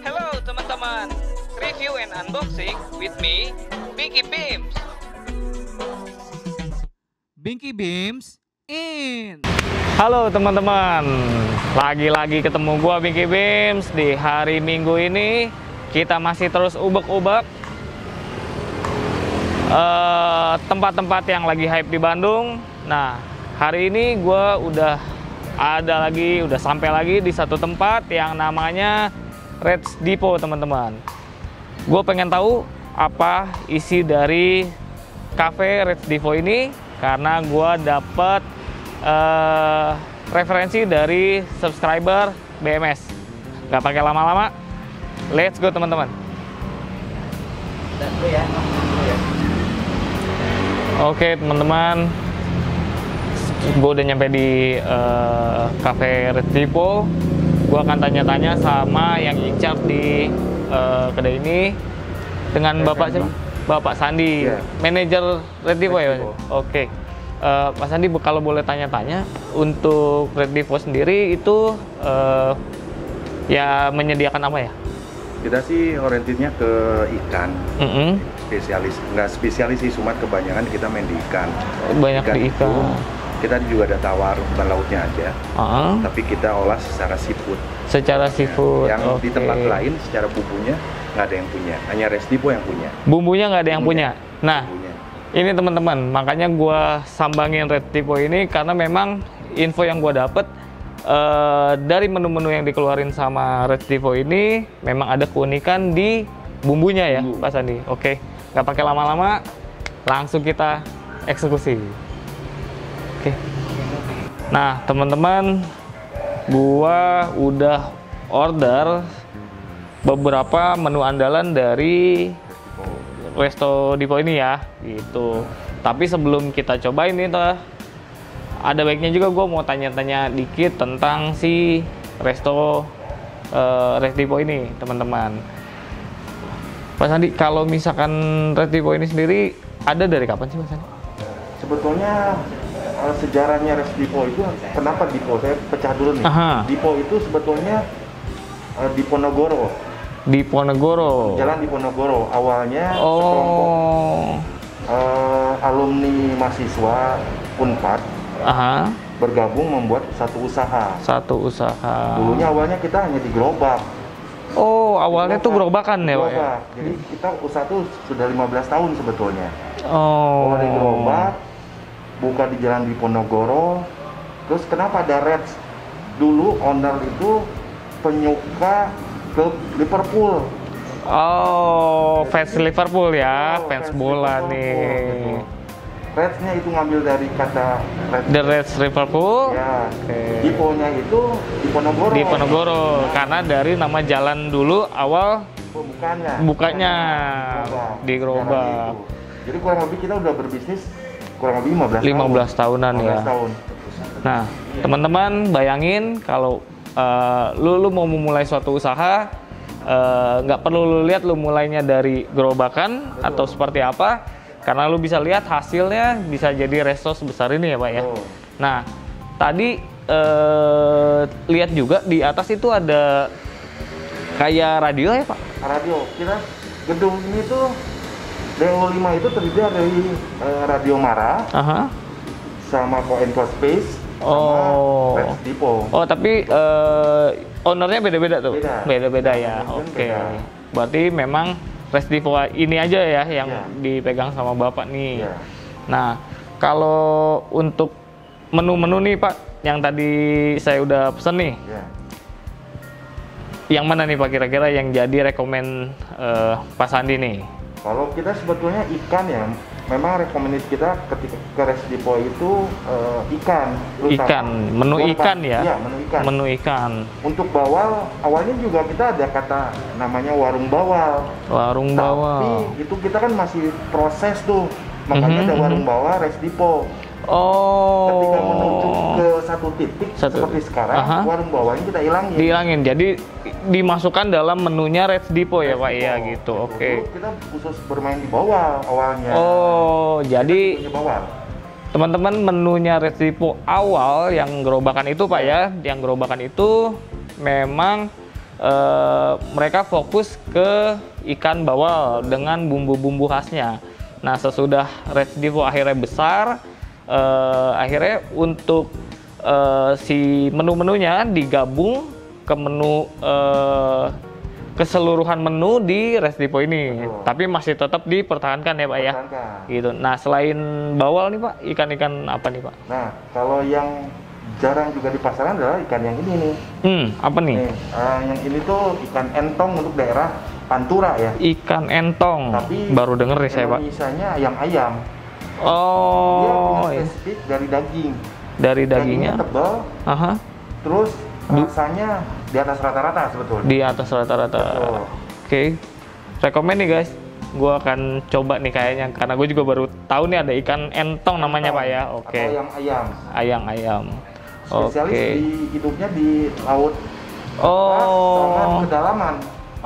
Hello teman-teman, review and unboxing with me, Binky Beams. Binky Beams in. Halo teman-teman, lagi-lagi ketemu gua Binky Beams. Di hari Minggu ini kita masih terus ubek-ubek tempat-tempat yang lagi hype di Bandung. Nah, hari ini gua udah sampai lagi di satu tempat yang namanya Reds Depot, teman-teman. Gue pengen tahu apa isi dari cafe Reds Depot ini karena gue dapet referensi dari subscriber BMS. Gak pakai lama-lama, let's go teman-teman. Oke teman-teman, gue udah nyampe di cafe Reds Depot. Gue akan tanya-tanya sama yang in charge di kedai ini dengan Bapak siapa? Bapak Sandi, yeah. Manajer Reds Depot ya? Oke. Pak Sandi, kalau boleh tanya-tanya, untuk Reds Depot sendiri itu ya menyediakan apa ya? Kita sih orientednya ke ikan, spesialis, nggak spesialis sih, cuma kebanyakan kita main di ikan. Banyak di ikan. Kita juga ada tawar umpan lautnya aja, tapi kita olah secara seafood. Secara seafood. Yang di tempat lain secara bumbunya nggak ada yang punya, hanya Reds Depot yang punya. Bumbunya nggak ada yang punya. Nah, ini teman-teman, makanya gua sambangin Reds Depot ini karena memang info yang gua dapet dari menu-menu yang dikeluarin sama Reds Depot ini memang ada keunikan di bumbunya ya, Pak Sandi. Oke, nggak pakai lama-lama, langsung kita eksekusi. Oke. Nah, teman-teman, gua udah order beberapa menu andalan dari Resto Depot ini ya, gitu. Tapi sebelum kita cobain ini tuh, ada baiknya juga gua mau tanya-tanya dikit tentang si Reds Depot ini, teman-teman. Pak Sandi, kalau misalkan Reds Depot ini sendiri ada dari kapan sih, Mas Sandi? Sebetulnya sejarahnya Reds Depot itu, kenapa Depot? Saya pecah dulu nih. Depot itu sebetulnya di Ponorogo. Di Ponorogo. Jalan di Ponorogo. Awalnya sekelompok alumni mahasiswa Unpad bergabung membuat satu usaha. Satu usaha. Dulunya awalnya kita hanya di gerobak. Oh, awalnya tuh gerobakan ya, Pak ya? Jadi kita usaha tuh sudah 15 tahun sebetulnya. Oh. Awal di gerobak, buka di jalan di Ponorogo. Terus kenapa ada Reds? Dulu owner itu penyuka klub Liverpool. Oh, fans Liverpool ya, fans bola Liverpool, nih. gitu. Reds-nya itu ngambil dari kata The Reds Liverpool. Ya. Depot-nya itu di Ponorogo. Di Ponorogo, karena dari nama jalan dulu awal bukanya di gerobak. Jadi kurang lebih kita udah berbisnis kurang lebih 15 tahunan 15 ya. Tahun. Nah, teman-teman bayangin kalau lu mau memulai suatu usaha, nggak perlu lu lihat lu mulainya dari gerobakan atau seperti apa, karena lu bisa lihat hasilnya bisa jadi resto sebesar ini ya, Pak ya. Nah, tadi lihat juga di atas itu ada kayak radio ya, Pak? Radio. Kita gedung ini tuh DO5 itu terdiri dari Radio Mara, sama Co Space, sama Reds Depot. Oh, tapi ownernya beda-beda tuh? Beda-beda ya, oke. Berarti memang Reds Depot ini aja ya yang dipegang sama Bapak nih. Nah, kalau untuk menu-menu nih Pak, yang tadi saya udah pesen nih, yang mana nih Pak kira-kira yang jadi rekomen Pak Sandi nih? Kalau kita sebetulnya ikan ya, memang rekomendasi kita ketika ke Reds Depot itu ikan. Menu ikan ya? Iya, menu ikan. Menu ikan. Untuk bawal, awalnya juga kita ada kata namanya warung bawal. Warung bawal. Tapi itu kita kan masih proses tuh, makanya ada warung bawal Reds Depot. Oh. Ketika menuju ke satu titik seperti sekarang, warung bawahnya kita hilangin. Dihilangin. Jadi dimasukkan dalam menunya Reds Depot ya, Pak ya gitu. Oke. Kita khusus bermain di bawah awalnya. Oh, jadi teman-teman menunya Reds Depot awal yang gerobakan itu Pak ya, yang gerobakan itu memang mereka fokus ke ikan bawal dengan bumbu-bumbu khasnya. Nah, sesudah Restivo akhirnya besar, akhirnya untuk si menu-menunya digabung ke menu keseluruhan menu di Restivo ini. Betul. Tapi masih tetap dipertahankan ya Pak ya. Gitu. Nah, selain bawal nih Pak, ikan-ikan apa nih Pak? Nah, kalau yang jarang juga di pasaran adalah ikan yang ini nih. Apa nih? Yang ini tuh ikan entong untuk daerah Pantura ya. Ikan entong. Tapi baru denger nih saya Pak. Misalnya ayam-ayam. Oh. Dia punya spesifik dari daging. Dari dagingnya tebal. Terus rasanya di atas rata-rata sebetulnya. Di atas rata-rata. Oke. Rekomen nih guys. Gue akan coba nih kayaknya karena gue juga baru tahu nih ada ikan entong namanya Pak ya. Oke. Atau yang ayam. Ayam-ayam. Spesialis di hidupnya di laut. Oh. Sama kedalaman.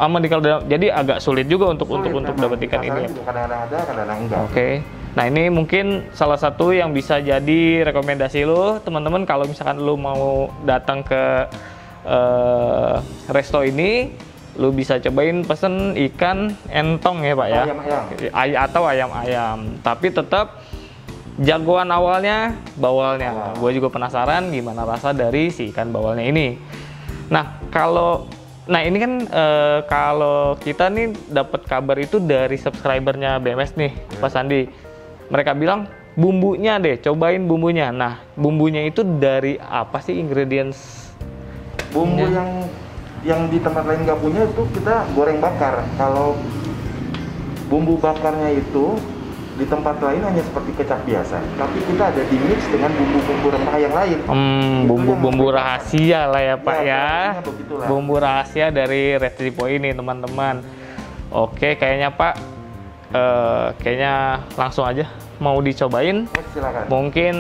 Aman di kalau jadi agak sulit juga untuk dapat ikan ini. Kadang-kadang ada, kadang-kadang enggak. Oke. Nah, ini mungkin salah satu yang bisa jadi rekomendasi lo, teman-teman, kalau misalkan lo mau datang ke resto ini, lo bisa cobain pesen ikan entong ya Pak ya. Atau ayam-ayam. Tapi tetap jagoan awalnya bawalnya. Gue juga penasaran gimana rasa dari si ikan bawalnya ini. Nah, ini kan kalau kita nih dapat kabar itu dari subscribernya BMS nih, Pak Sandi. Mereka bilang bumbunya deh, cobain bumbunya. Nah, bumbunya itu dari apa sih ingredients? Bumbu yang di tempat lain nggak punya itu kita goreng bakar. Kalau bumbu bakarnya itu di tempat lain hanya seperti kecap biasa, tapi kita ada di mix dengan bumbu-bumbu rempah yang lain. Bumbu-bumbu rahasia lah ya Pak ya. Bumbu rahasia dari Restivo ini teman-teman. Oke, kayaknya Pak, kayaknya langsung aja mau dicobain. Silakan. Mungkin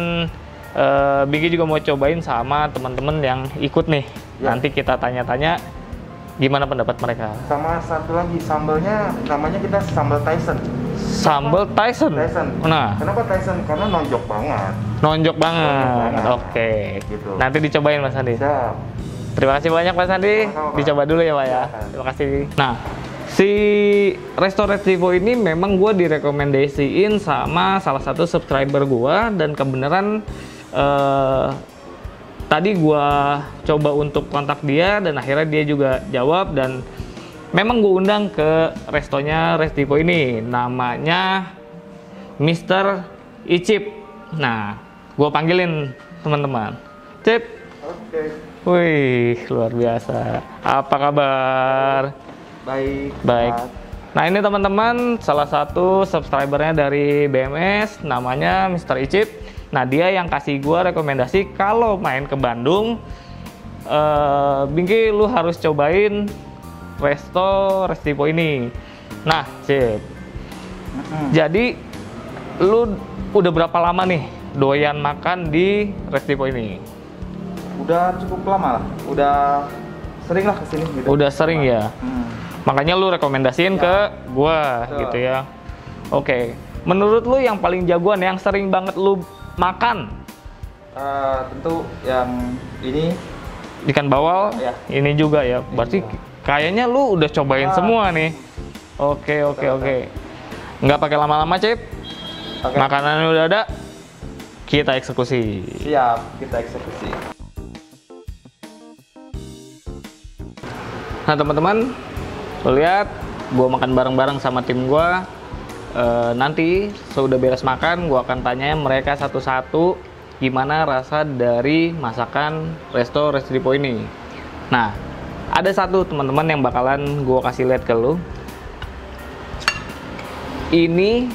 Bingki juga mau cobain sama teman-teman yang ikut nih. Nanti kita tanya-tanya gimana pendapat mereka. Sama satu lagi sambalnya, namanya kita sambal Tyson. Sambal Tyson. Nah, kenapa Tyson? Karena nonjok banget. Nonjok banget. Oke. Gitu. Nanti dicobain Mas Sandi. Siap. Terima kasih banyak Mas Sandi. Dicoba dulu ya Pak ya. Terima kasih. Nah, si Resto Restivo ini memang gue direkomendasiin sama salah satu subscriber gue, dan kebenaran tadi gue coba untuk kontak dia dan akhirnya dia juga jawab, dan memang gue undang ke restonya Restivo ini, namanya Mr. Icip. Nah, gue panggilin teman-teman. Cip. Oke. Wih, luar biasa. Apa kabar? Baik. Nah, ini teman-teman salah satu subscribernya dari BMS, namanya Mr. Icip. Nah, dia yang kasih gue rekomendasi kalau main ke Bandung, Bingki lu harus cobain Resto Restivo ini. Nah, Cip. Jadi lu udah berapa lama nih doyan makan di Restivo ini? Udah cukup lama lah. Udah sering lah kesini gitu. Udah sering ya. Makanya lu rekomendasiin ke gua. Betul. Gitu ya. Oke. Menurut lu yang paling jagoan, yang sering banget lu makan? Tentu yang ini Ikan bawal. Ya. Ini juga ya. Berarti kayaknya lu udah cobain semua nih. Oke. Nggak pakai lama-lama, Cip. Makanannya udah ada, kita eksekusi. Siap, kita eksekusi. Nah teman-teman, lo lihat gue makan bareng-bareng sama tim gue. Nanti sudah beres makan, gue akan tanya mereka satu-satu gimana rasa dari masakan Resto Restivo ini. Nah, ada satu teman-teman yang bakalan gue kasih lihat ke lo. Ini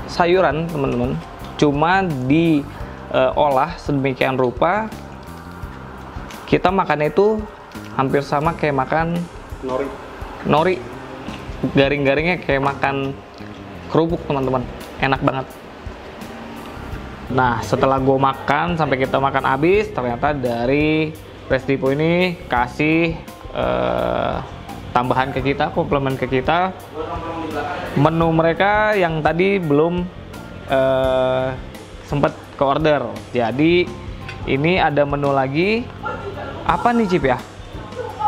sayuran teman-teman, cuma diolah sedemikian rupa kita makannya itu hampir sama kayak makan nori. Garing-garingnya kayak makan kerupuk teman-teman, enak banget. Nah, setelah gue makan sampai kita makan habis, ternyata dari Restivo ini kasih tambahan ke kita, komplement ke kita. Menu mereka yang tadi belum sempat ke order. Jadi ini ada menu lagi. Apa nih, Cip ya?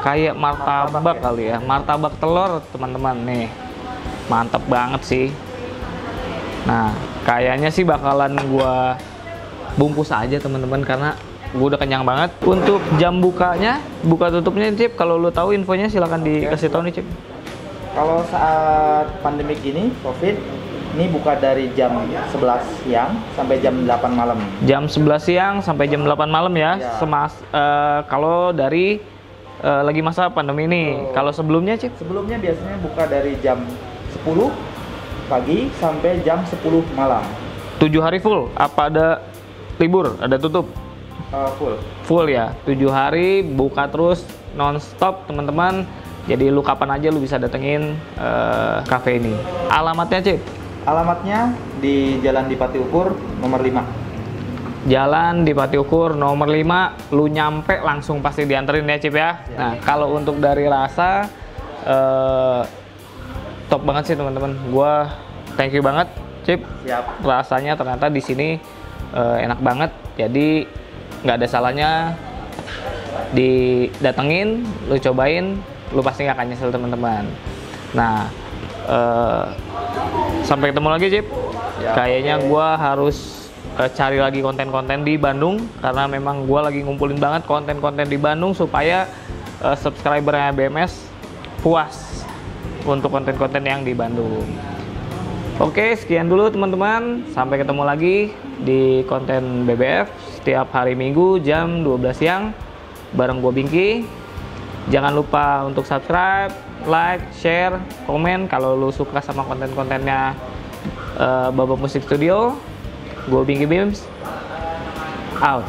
kayak martabak ya. kali ya, martabak telur teman-teman nih, mantep banget sih. Nah kayaknya sih bakalan gua bungkus aja teman-teman karena gua udah kenyang banget. Untuk jam bukanya, buka tutupnya Cip, kalau lu tahu infonya silakan dikasih tahu nih Cip. Kalau saat pandemi gini, COVID, ini buka dari jam 11 siang sampai jam 8 malam. Jam 11 siang sampai jam 8 malam ya, Ya. kalau dari lagi masa pandemi ini. Kalau sebelumnya Cip? Sebelumnya biasanya buka dari jam 10 pagi sampai jam 10 malam. 7 hari full? Apa ada libur? Ada tutup? Full. Full ya, 7 hari buka terus non-stop teman-teman. Jadi lu kapan aja lu bisa datengin cafe ini. Alamatnya Cip? Alamatnya di Jalan Dipati Ukur nomor 5. Jalan Dipati Ukur nomor 5, lu nyampe langsung pasti dianterin ya Cip ya. Nah kalau untuk dari rasa top banget sih teman-teman. Gua thank you banget Cip. Siap. Rasanya ternyata di sini enak banget. Jadi nggak ada salahnya didatengin, lu cobain, lu pasti nggak akan nyesel teman-teman. Nah sampai ketemu lagi Cip. Ya, Kayaknya oke. gua harus cari lagi konten-konten di Bandung karena memang gua lagi ngumpulin banget konten-konten di Bandung supaya subscribernya BMS puas untuk konten-konten yang di Bandung. Oke, sekian dulu teman-teman. Sampai ketemu lagi di konten BBF setiap hari Minggu jam 12 siang bareng gue Bingki. Jangan lupa untuk subscribe, like, share, komen kalau lu suka sama konten-kontennya Baba Musik Studio. Gue Bingki Bims out.